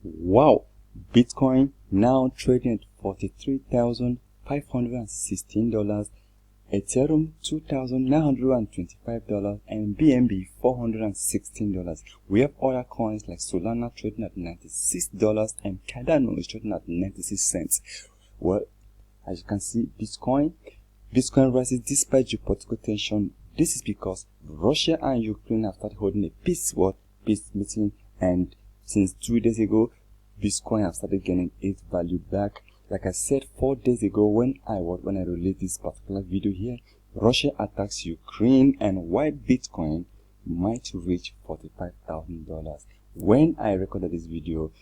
Wow, Bitcoin now trading at $43,516, Ethereum $2,925, and BNB $416. We have other coins like Solana trading at $96 and Cardano is trading at 96 cents. Well, as you can see, Bitcoin rises despite geopolitical tension. This is because Russia and Ukraine have started holding a peace meeting, and since 2 days ago, Bitcoin have started gaining its value back. Like I said 4 days ago when I released this particular video here, Russia attacks Ukraine and why Bitcoin might reach $45,000. When I recorded this video,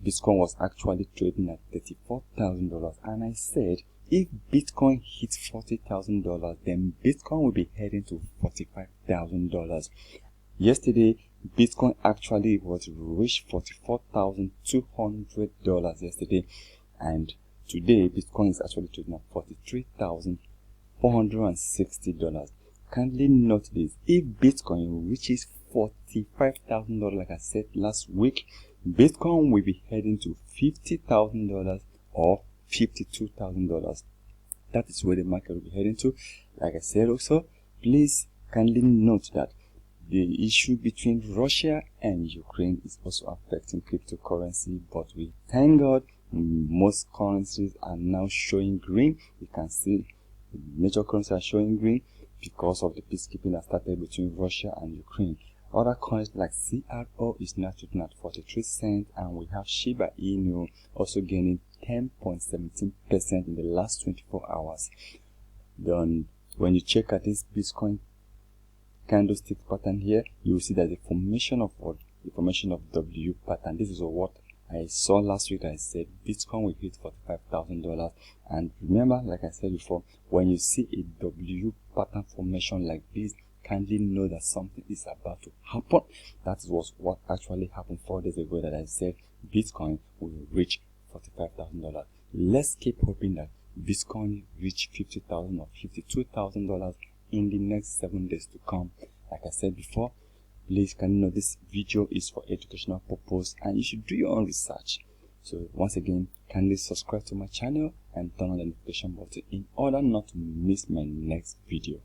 Bitcoin was actually trading at $34,000, and I said if Bitcoin hits $40,000, then Bitcoin will be heading to $45,000. Yesterday, Bitcoin actually reached $44,200 yesterday, and today Bitcoin is actually trading at $43,460. Kindly note this: if Bitcoin reaches $45,000, like I said last week, Bitcoin will be heading to $50,000 or $52,000. That is where the market will be heading to. Like I said also, please kindly note that the issue between Russia and Ukraine is also affecting cryptocurrency, but we thank God most currencies are now showing green. You can see the major currencies are showing green because of the peacekeeping that started between Russia and Ukraine. Other coins like CRO is now trading at 43 cents, and we have Shiba Inu also gaining 10.17% in the last 24 hours. Then when you check at this Bitcoin candlestick pattern here, you will see that the formation of W pattern. This is what I saw last week. I said Bitcoin will hit $45,000, and remember, like I said before, when you see a W pattern formation like this, kindly know that something is about to happen. That was what actually happened 4 days ago, that I said Bitcoin will reach $45,000. Let's keep hoping that Bitcoin reach $50,000 or $52,000 in the next 7 days to come. Like I said before, please kindly know this video is for educational purpose and you should do your own research. So once again, kindly subscribe to my channel and turn on the notification button in order not to miss my next video.